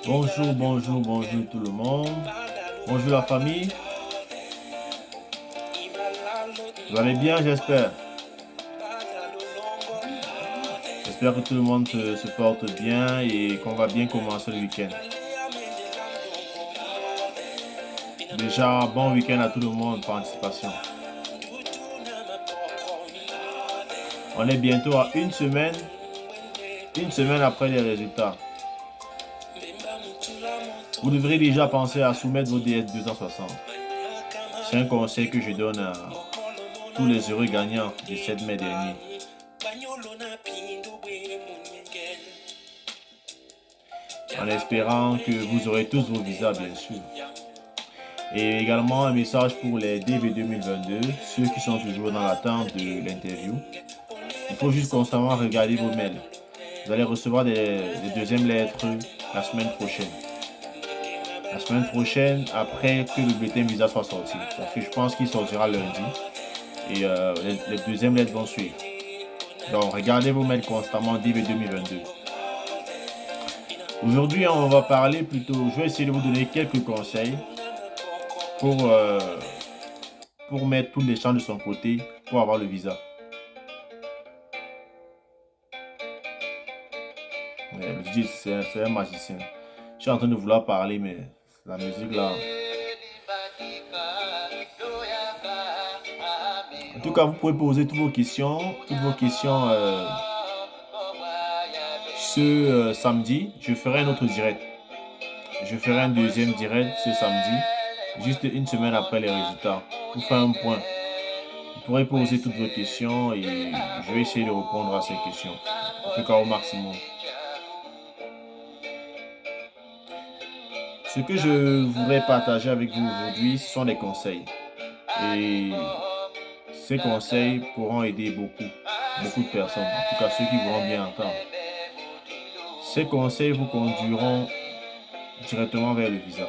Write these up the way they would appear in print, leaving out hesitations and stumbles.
Bonjour, bonjour, bonjour tout le monde. Bonjour la famille. Vous allez bien, j'espère. J'espère que tout le monde se porte bien et qu'on va bien commencer le week-end. Déjà, bon week-end à tout le monde par anticipation. On est bientôt à une semaine après les résultats. Vous devrez déjà penser à soumettre vos DS 260. C'est un conseil que je donne à tous les heureux gagnants du 7 mai dernier. En espérant que vous aurez tous vos visas, bien sûr. Et également un message pour les DV 2022, ceux qui sont toujours dans l'attente de l'interview. Il faut juste constamment regarder vos mails. Vous allez recevoir les deuxièmes lettres la semaine prochaine. La semaine prochaine, après que le bulletin visa soit sorti. Parce que je pense qu'il sortira lundi. Et les deuxièmes lettres vont suivre. Donc, regardez vos mails constamment DV 2022. Aujourd'hui, on va parler plutôt, je vais essayer de vous donner quelques conseils pour mettre toutes les chances de son côté pour avoir le visa. Le DJ, c'est un magicien. Je suis en train de vouloir parler, mais la musique là. En tout cas, vous pouvez poser toutes vos questions ce samedi. Je ferai un autre direct. Je ferai un deuxième direct ce samedi, juste une semaine après les résultats, pour faire un point. Vous pourrez poser toutes vos questions et je vais essayer de répondre à ces questions, en tout cas au maximum. Ce que je voudrais partager avec vous aujourd'hui, ce sont des conseils. Et ces conseils pourront aider beaucoup de personnes, en tout cas ceux qui voudront bien entendre. Ces conseils vous conduiront directement vers le visa.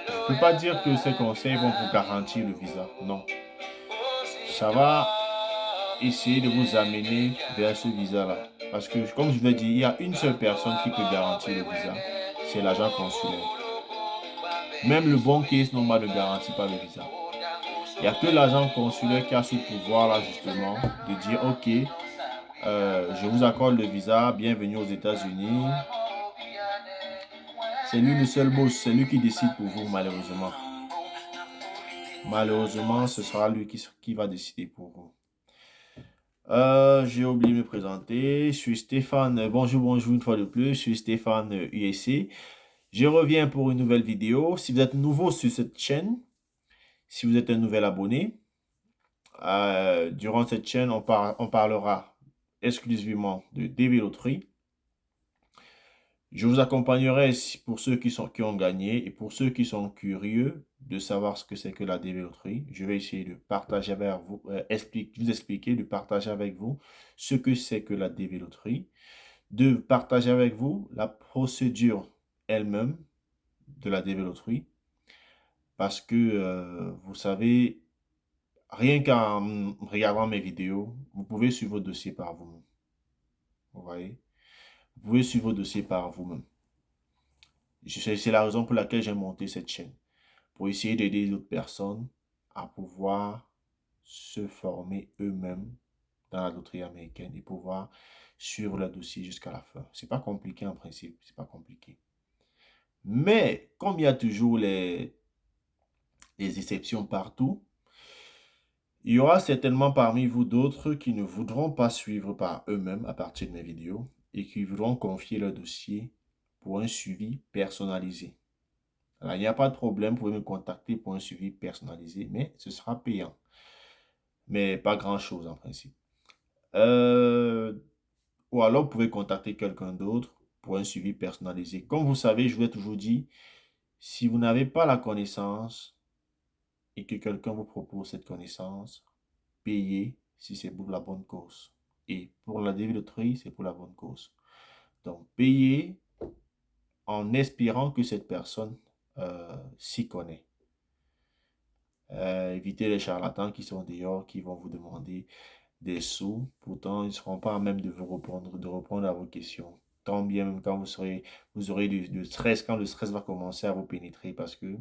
Je ne peux pas dire que ces conseils vont vous garantir le visa, non. Ça va essayer de vous amener vers ce visa-là. Parce que, comme je vous l'ai dit, il y a une seule personne qui peut garantir le visa, c'est l'agent consulaire. Même le bon case normal ne garantit pas le visa. Il n'y a que l'agent consulaire qui a ce pouvoir-là, justement, de dire, OK, je vous accorde le visa, bienvenue aux États-Unis. C'est lui le seul boss, c'est lui qui décide pour vous, malheureusement. Malheureusement, ce sera lui qui va décider pour vous. J'ai oublié de me présenter. Je suis Stéphane. Bonjour une fois de plus. Je suis Stéphane USC. Je reviens pour une nouvelle vidéo. Si vous êtes nouveau sur cette chaîne, si vous êtes un nouvel abonné, durant cette chaîne, on parlera exclusivement de DV Loterie. Je vous accompagnerai pour ceux qui ont gagné et pour ceux qui sont curieux de savoir ce que c'est que la DV Loterie. Je vais essayer de partager avec vous, vous expliquer, de partager avec vous ce que c'est que la DV Loterie, de partager avec vous la procédure elle-même de la DV Loterie. Parce que, vous savez, rien qu'en regardant mes vidéos, vous pouvez suivre vos dossiers par vous-même. Vous voyez? Vous pouvez suivre vos dossiers par vous-même. C'est la raison pour laquelle j'ai monté cette chaîne. Pour essayer d'aider d'autres personnes à pouvoir se former eux-mêmes dans la loterie américaine et pouvoir suivre le dossier jusqu'à la fin. C'est pas compliqué en principe, c'est pas compliqué. Mais comme il y a toujours les exceptions partout, il y aura certainement parmi vous d'autres qui ne voudront pas suivre par eux-mêmes à partir de mes vidéos et qui voudront confier leur dossier pour un suivi personnalisé. Alors, il n'y a pas de problème, vous pouvez me contacter pour un suivi personnalisé, mais ce sera payant. Mais pas grand-chose en principe. Ou alors, vous pouvez contacter quelqu'un d'autre pour un suivi personnalisé. Comme vous savez, je vous ai toujours dit, si vous n'avez pas la connaissance et que quelqu'un vous propose cette connaissance, payez si c'est pour la bonne cause. Et pour la DV Loterie, c'est pour la bonne cause. Donc, payez en espérant que cette personne s'y connaît. Évitez les charlatans qui sont dehors, qui vont vous demander des sous, pourtant ils ne seront pas à même de répondre à vos questions. Tant bien même quand vous aurez du stress, quand le stress va commencer à vous pénétrer, parce que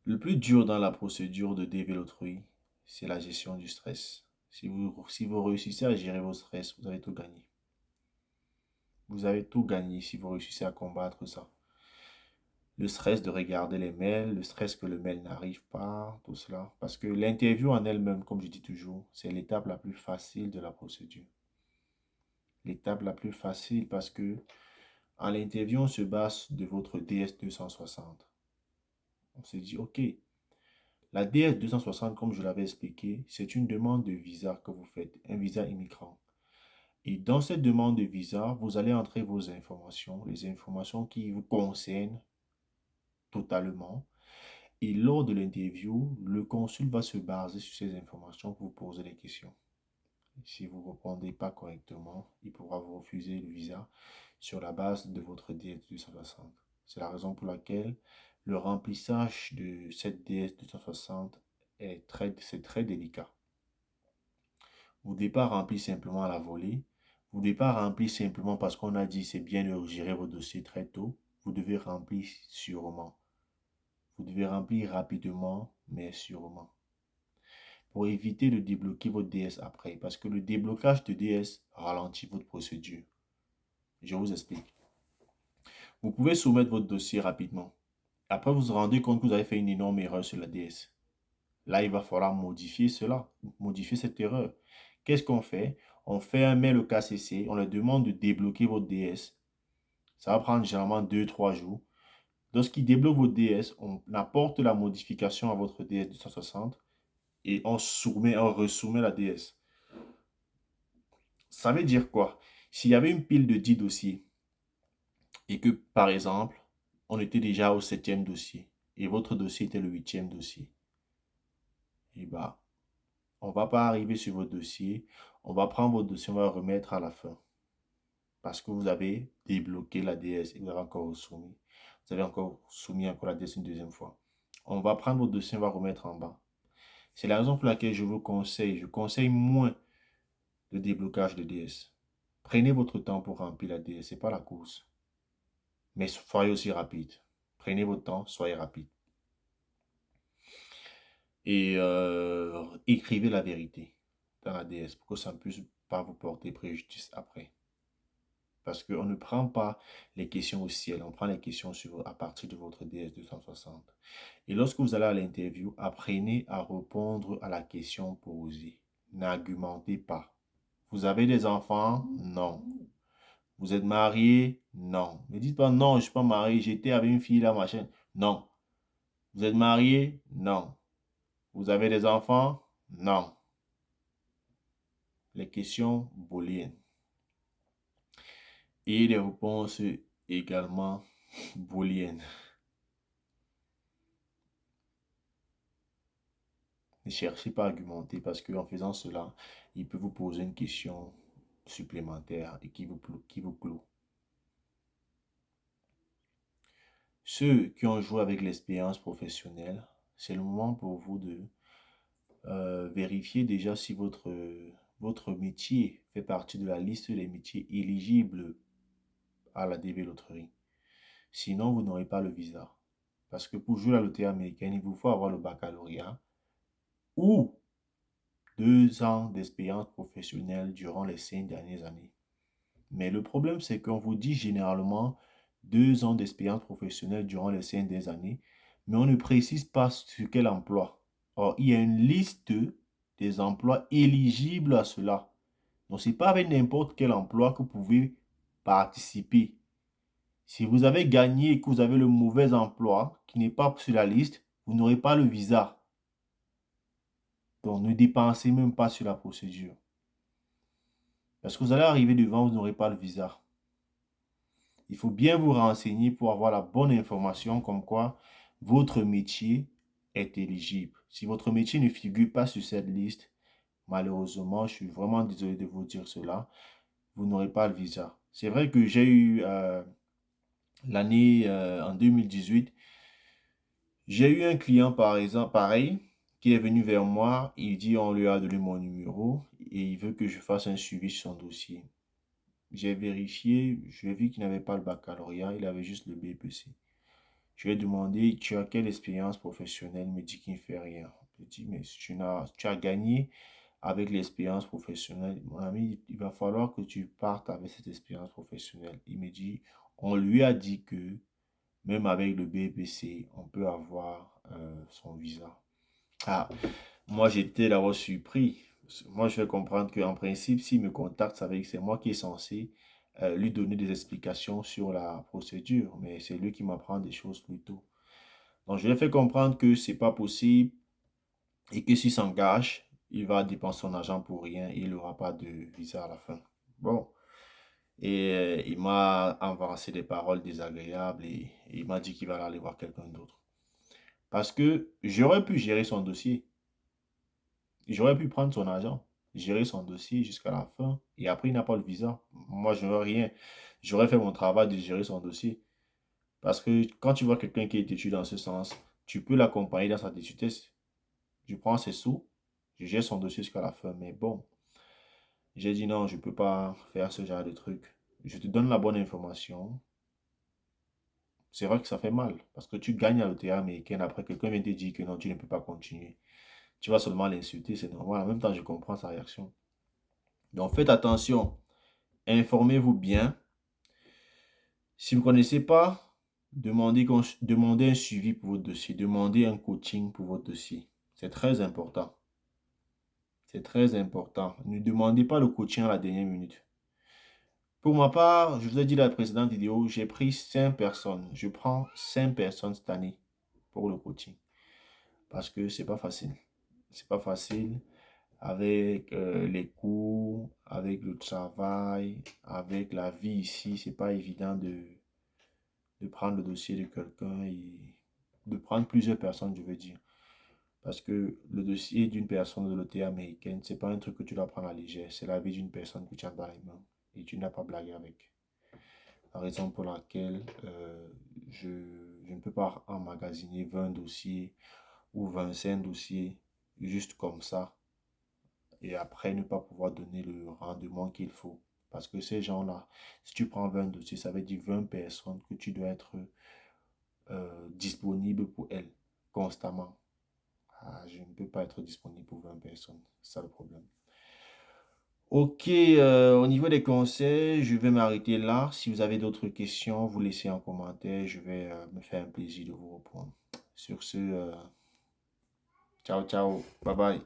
le plus dur dans la procédure de DV l'autrui, c'est la gestion du stress. Si vous réussissez à gérer vos stress, vous avez tout gagné. Vous avez tout gagné si vous réussissez à combattre ça. Le stress de regarder les mails, le stress que le mail n'arrive pas, tout cela. Parce que l'interview en elle-même, comme je dis toujours, c'est l'étape la plus facile de la procédure. L'étape la plus facile parce que en l'interview, on se base de votre DS 260. On se dit, OK, la DS 260, comme je l'avais expliqué, c'est une demande de visa que vous faites, un visa immigrant. Et dans cette demande de visa, vous allez entrer vos informations, les informations qui vous concernent totalement. Et lors de l'interview, le consul va se baser sur ces informations pour vous poser des questions. Si vous ne répondez pas correctement, il pourra vous refuser le visa sur la base de votre DS 260. C'est la raison pour laquelle le remplissage de cette DS 260 c'est très délicat. Vous ne devez pas remplir simplement à la volée. Vous ne devez pas remplir simplement parce qu'on a dit c'est bien de gérer vos dossiers très tôt. Vous devez remplir sûrement. Vous devez remplir rapidement, mais sûrement. Pour éviter de débloquer votre DS après. Parce que le déblocage de DS ralentit votre procédure. Je vous explique. Vous pouvez soumettre votre dossier rapidement. Après, vous vous rendez compte que vous avez fait une énorme erreur sur la DS. Là, il va falloir modifier cela, modifier cette erreur. Qu'est-ce qu'on fait? On fait un mail au KCC, on leur demande de débloquer votre DS. Ça va prendre généralement 2-3 jours. Lorsqu'ils débloquent votre DS, on apporte la modification à votre DS 260 et on resoumet la DS. Ça veut dire quoi? S'il y avait une pile de 10 dossiers et que, par exemple, on était déjà au 7e dossier et votre dossier était le 8e dossier, et bah, on ne va pas arriver sur votre dossier, on va prendre votre dossier, on va le remettre à la fin. Parce que vous avez débloqué la DS et vous avez encore soumis. Vous avez encore soumis encore la DS une deuxième fois. On va prendre votre dossier, on va remettre en bas. C'est la raison pour laquelle je conseille moins le déblocage de DS. Prenez votre temps pour remplir la DS, ce n'est pas la course. Mais soyez aussi rapide. Prenez votre temps, soyez rapide. Et écrivez la vérité dans la DS pour que ça ne puisse pas vous porter préjudice après. Parce qu'on ne prend pas les questions au ciel, on prend les questions à partir de votre DS 260. Et lorsque vous allez à l'interview, apprenez à répondre à la question posée. N'argumentez pas. Vous avez des enfants? Non. Vous êtes marié? Non. Ne dites pas non, je ne suis pas marié, j'étais avec une fille là, machin. Non. Vous êtes marié? Non. Vous avez des enfants? Non. Les questions booléennes. Et les réponses également booléennes. Ne cherchez pas à argumenter parce qu'en faisant cela, il peut vous poser une question supplémentaire et qui vous cloue. Ceux qui ont joué avec l'expérience professionnelle, c'est le moment pour vous de vérifier déjà si votre métier fait partie de la liste des métiers éligibles à la DV Loterie. Sinon, vous n'aurez pas le visa. Parce que pour jouer à la loterie américaine, il vous faut avoir le baccalauréat ou 2 ans d'expérience professionnelle durant les 5 dernières années. Mais le problème, c'est qu'on vous dit généralement 2 ans d'expérience professionnelle durant les 5 dernières années, mais on ne précise pas sur quel emploi. Or, il y a une liste des emplois éligibles à cela. Donc, ce n'est pas avec n'importe quel emploi que vous pouvez participer. Si vous avez gagné et que vous avez le mauvais emploi qui n'est pas sur la liste, vous n'aurez pas le visa. Donc, ne dépensez même pas sur la procédure. Parce que vous allez arriver devant, vous n'aurez pas le visa. Il faut bien vous renseigner pour avoir la bonne information comme quoi votre métier est éligible. Si votre métier ne figure pas sur cette liste, malheureusement, je suis vraiment désolé de vous dire cela, vous n'aurez pas le visa. C'est vrai que j'ai eu l'année en 2018, j'ai eu un client par exemple pareil qui est venu vers moi. Il dit on lui a donné mon numéro et il veut que je fasse un suivi sur son dossier. J'ai vérifié, j'ai vu qu'il n'avait pas le baccalauréat, il avait juste le BEPC. Je lui ai demandé, tu as quelle expérience professionnelle? Il me dit qu'il ne fait rien. Je dis, mais si tu as gagné avec l'expérience professionnelle. Mon ami, il va falloir que tu partes avec cette expérience professionnelle. Il me dit, on lui a dit que même avec le BPC, on peut avoir son visa. Ah, moi j'étais d'abord surpris. Moi je vais comprendre qu'en principe, s'il me contacte, ça veut dire que c'est moi qui est censé lui donner des explications sur la procédure, mais c'est lui qui m'apprend des choses plus tôt. Donc je lui ai fait comprendre que c'est pas possible et que s'il s'engage, il va dépenser son argent pour rien et il n'aura pas de visa à la fin. Bon, et il m'a avancé des paroles désagréables et il m'a dit qu'il va aller voir quelqu'un d'autre. Parce que j'aurais pu gérer son dossier. J'aurais pu prendre son argent, gérer son dossier jusqu'à la fin et après il n'a pas le visa. Moi, je n'aurais rien. J'aurais fait mon travail de gérer son dossier. Parce que quand tu vois quelqu'un qui est têtu dans ce sens, tu peux l'accompagner dans sa têtutesse. Je prends ses sous, je gère son dossier jusqu'à la fin. Mais bon, j'ai dit non, je ne peux pas faire ce genre de truc. Je te donne la bonne information. C'est vrai que ça fait mal parce que tu gagnes à l'OTA américaine. Après, quelqu'un vient te dire que non, tu ne peux pas continuer. Tu vas seulement l'insulter, c'est normal. En même temps, je comprends sa réaction. Donc, faites attention. Informez-vous bien. Si vous ne connaissez pas, demandez un suivi pour votre dossier. Demandez un coaching pour votre dossier. C'est très important. C'est très important. Ne demandez pas le coaching à la dernière minute. Pour ma part, je vous ai dit dans la précédente vidéo, j'ai pris 5 personnes. Je prends 5 personnes cette année pour le coaching. Parce que c'est pas facile. C'est pas facile avec les cours, avec le travail, avec la vie ici. C'est pas évident de prendre le dossier de quelqu'un et de prendre plusieurs personnes, je veux dire. Parce que le dossier d'une personne de l'OTA américaine, c'est pas un truc que tu dois prendre à la légère. C'est la vie d'une personne que tu as dans les mains et tu n'as pas blagué avec. La raison pour laquelle je ne peux pas emmagasiner 20 dossiers ou 25 dossiers juste comme ça et après ne pas pouvoir donner le rendement qu'il faut. Parce que ces gens-là, si tu prends 20 dossiers, ça veut dire 20 personnes que tu dois être disponible pour elles constamment. Ah, je ne peux pas être disponible pour 20 personnes. C'est ça le problème. Ok, au niveau des conseils, je vais m'arrêter là. Si vous avez d'autres questions, vous laissez en commentaire. Je vais me faire un plaisir de vous répondre. Sur ce, ciao, ciao. Bye bye.